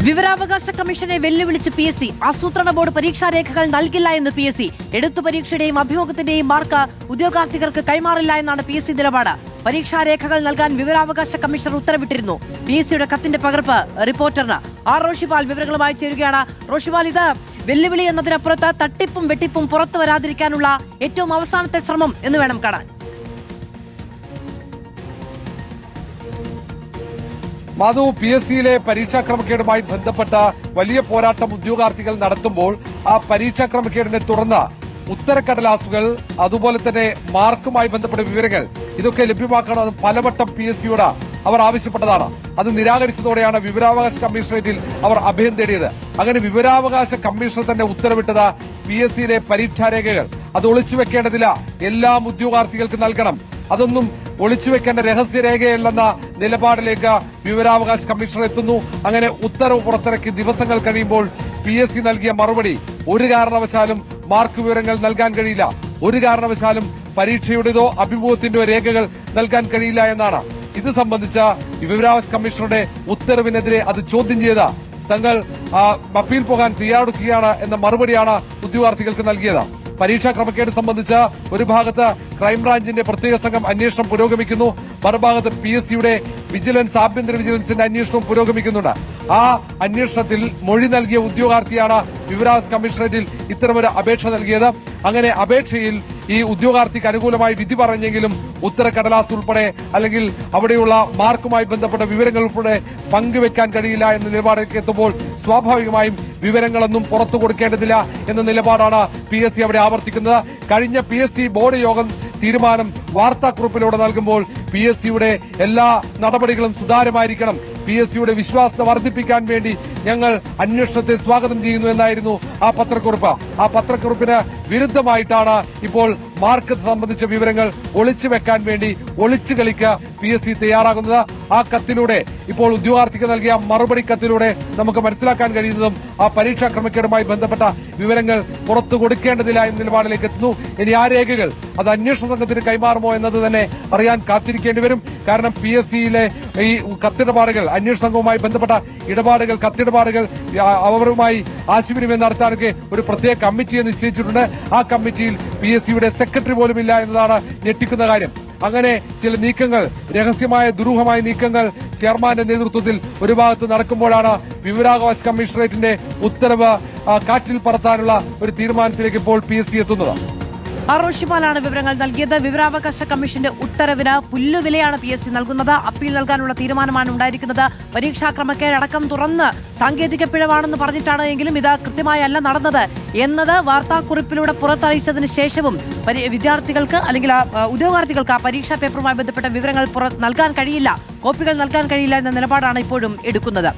വിവരാവകാശ കമ്മീഷനെ വെല്ലുവിളിച്ച് PSC. ആസൂത്രണ ബോർഡ് പരീക്ഷാരേഖകൾ നൽകില്ല എന്ന് PSC. എഴുത്തു പരീക്ഷയുടെയും അഭിമുഖത്തിന്റെയും മാർക്ക് ഉദ്യോഗാർത്ഥികൾക്ക് കൈമാറില്ല എന്നാണ് PSC നിലപാട്. പരീക്ഷാരേഖകൾ നൽകാൻ വിവരാവകാശ കമ്മീഷണർ ഉത്തരവിട്ടിരുന്നു. PSCയുടെ കത്തിന്റെ പകർപ്പ് റിപ്പോർട്ടറിന് റോഷിപാൽ വിവരങ്ങളുമായി ചേരുകയാണ്. റോഷിപാൽ, ഇത് വെല്ലുവിളി എന്നതിനപ്പുറത്ത് തട്ടിപ്പും വെട്ടിപ്പും പുറത്തു വരാതിരിക്കാനുള്ള ഏറ്റവും അവസാനത്തെ ശ്രമം എന്ന് വേണം കാണാൻ. മാധു, PSCയിലെ പരീക്ഷാക്രമക്കേടുമായി ബന്ധപ്പെട്ട വലിയ പോരാട്ടം ഉദ്യോഗാർത്ഥികൾ നടത്തുമ്പോൾ ആ പരീക്ഷാക്രമക്കേടിനെ തുടർന്ന് ഉത്തരക്കടലാസുകൾ, അതുപോലെ തന്നെ മാർക്കുമായി ബന്ധപ്പെട്ട വിവരങ്ങൾ ഇതൊക്കെ ലഭ്യമാക്കണമെന്ന് പലവട്ടം PSCയോട് അവർ ആവശ്യപ്പെട്ടതാണ്. അത് നിരാകരിച്ചതോടെയാണ് വിവരാവകാശ കമ്മീഷണറേറ്റിൽ അവർ അഭയം തേടിയത്. അങ്ങനെ വിവരാവകാശ കമ്മീഷണർ തന്നെ ഉത്തരവിട്ടത് PSCയിലെ പരീക്ഷാരേഖകൾ അത് ഒളിച്ചുവെക്കേണ്ടതില്ല, എല്ലാം ഉദ്യോഗാർത്ഥികൾക്ക് നൽകണം, അതൊന്നും ഒളിച്ചുവെക്കേണ്ട രഹസ്യരേഖയല്ലെന്ന നിലപാടിലേക്ക് വിവരാവകാശ കമ്മീഷണർ എത്തുന്നു. അങ്ങനെ ഉത്തരവ് പുറത്തിറക്കി ദിവസങ്ങൾ കഴിയുമ്പോൾ PSC നൽകിയ മറുപടി, ഒരു കാരണവശാലും മാർക്ക് വിവരങ്ങൾ നൽകാൻ കഴിയില്ല, ഒരു കാരണവശാലും പരീക്ഷയുടേതോ അഭിമുഖത്തിന്റെയോ രേഖകൾ നൽകാൻ കഴിയില്ല എന്നാണ്. ഇത് സംബന്ധിച്ച വിവരാവകാശ കമ്മീഷണറുടെ ഉത്തരവിനെതിരെ അത് ചോദ്യം ചെയ്ത തങ്ങൾ അപ്പീൽ പോകാൻ തയ്യാറെടുക്കുകയാണ് എന്ന മറുപടിയാണ് ഉദ്യോഗാർത്ഥികൾക്ക് നൽകിയത്. പരീക്ഷാ ക്രമക്കേട് സംബന്ധിച്ച് ഒരു ഭാഗത്ത് ക്രൈംബ്രാഞ്ചിന്റെ പ്രത്യേക സംഘം അന്വേഷണം പുരോഗമിക്കുന്നു, മറുഭാഗത്ത് PSCയുടെ വിജിലൻസ്, ആഭ്യന്തര വിജിലൻസിന്റെ അന്വേഷണവും പുരോഗമിക്കുന്നുണ്ട്. ആ അന്വേഷണത്തിൽ മൊഴി നൽകിയ ഉദ്യോഗാർത്ഥിയാണ് വിവരാവകാശ കമ്മീഷണറേറ്റിൽ ഇത്തരമൊരു അപേക്ഷ നൽകിയത്. അങ്ങനെ അപേക്ഷയിൽ ഈ ഉദ്യോഗാർത്ഥിക്ക് അനുകൂലമായി വിധി പറഞ്ഞെങ്കിലും ഉത്തരക്കടലാസ് ഉൾപ്പെടെ അല്ലെങ്കിൽ അവിടെയുള്ള മാർക്കുമായി ബന്ധപ്പെട്ട വിവരങ്ങൾ ഉൾപ്പെടെ പങ്കുവെക്കാൻ കഴിയില്ല എന്ന നിലപാടിലേക്ക് എത്തുമ്പോൾ സ്വാഭാവികമായും വിവരങ്ങളൊന്നും പുറത്തു കൊടുക്കേണ്ടതില്ല എന്ന നിലപാടാണ് PSC അവിടെ ആവർത്തിക്കുന്നത്. കഴിഞ്ഞ PSC ബോർഡ് യോഗം തീരുമാനം വാർത്താക്കുറിപ്പിലൂടെ നൽകുമ്പോൾ PSCയുടെ എല്ലാ നടപടികളും സുതാര്യമായിരിക്കണം, PSCയുടെ വിശ്വാസ്യത വർദ്ധിപ്പിക്കാൻ വേണ്ടി ഞങ്ങൾ അന്വേഷണത്തെ സ്വാഗതം ചെയ്യുന്നു എന്നായിരുന്നു ആ പത്രക്കുറിപ്പ്. ആ പത്രക്കുറിപ്പിന് വിരുദ്ധമായിട്ടാണ് ഇപ്പോൾ മാർക്ക് സംബന്ധിച്ച വിവരങ്ങൾ ഒളിച്ചു വെക്കാൻ വേണ്ടി ഒളിച്ചു കളിക്ക് PSC തയ്യാറാകുന്നത്. ആ കത്തിലൂടെ, ഇപ്പോൾ ഉദ്യോഗാർത്ഥിക്ക് നൽകിയ മറുപടി കത്തിലൂടെ നമുക്ക് മനസ്സിലാക്കാൻ കഴിയുന്നതും ആ പരീക്ഷാ ക്രമക്കേടുമായി ബന്ധപ്പെട്ട വിവരങ്ങൾ പുറത്തു കൊടുക്കേണ്ടതില്ല എന്ന നിലപാടിലേക്ക് എത്തുന്നു. ഇനി ആ രേഖകൾ അത് അന്വേഷണ സംഘത്തിന് കൈമാറുമോ എന്നത് തന്നെ അറിയാൻ കാത്തിരിക്കേണ്ടി വരും. കാരണം PSCയിലെ ഈ കത്തിടപാടുകൾ, അന്വേഷണ സംഘവുമായി ബന്ധപ്പെട്ട ഇടപാടുകൾ, കത്തിടപാടുകൾ അവരുമായി ആശയവിനിമയം നടത്താനൊക്കെ ഒരു പ്രത്യേക കമ്മിറ്റിയെ നിശ്ചയിച്ചിട്ടുണ്ട്. ആ കമ്മിറ്റിയിൽ PSCയുടെ സെക്രട്ടറി പോലുമില്ല എന്നതാണ് ഞെട്ടിക്കുന്ന കാര്യം. അങ്ങനെ ചില നീക്കങ്ങൾ, രഹസ്യമായ ദുരൂഹമായ നീക്കങ്ങൾ ചെയർമാന്റെ നേതൃത്വത്തിൽ ഒരു ഭാഗത്ത് നടക്കുമ്പോഴാണ് വിവരാവകാശ കമ്മീഷണറേറ്റിന്റെ ഉത്തരവ് കാറ്റിൽ പറത്താനുള്ള ഒരു തീരുമാനത്തിലേക്ക് ഇപ്പോൾ PSC എത്തുന്നത്. റോഷിപാലാണ് വിവരങ്ങൾ നൽകിയത്. വിവരാവകാശ കമ്മീഷന്റെ ഉത്തരവിന് പുല്ലുവിലയാണ് PSC നൽകുന്നത്. അപ്പീൽ നൽകാനുള്ള തീരുമാനമാണ് ഉണ്ടായിരിക്കുന്നത്. പരീക്ഷാക്രമക്കേടക്കം തുറന്ന് സാങ്കേതിക പിഴവാണെന്ന് പറഞ്ഞിട്ടാണ് എങ്കിലും ഇത് കൃത്യമായല്ല നടന്നത് എന്നത് വാർത്താക്കുറിപ്പിലൂടെ പുറത്തറിയിച്ചതിന് ശേഷവും വിദ്യാർത്ഥികൾക്ക് അല്ലെങ്കിൽ ഉദ്യോഗാർത്ഥികൾക്ക് ആ പരീക്ഷാ പേപ്പറുമായി ബന്ധപ്പെട്ട വിവരങ്ങൾ നൽകാൻ കഴിയില്ല, കോപ്പികൾ നൽകാൻ കഴിയില്ല എന്ന നിലപാടാണ് ഇപ്പോഴും എടുക്കുന്നത്.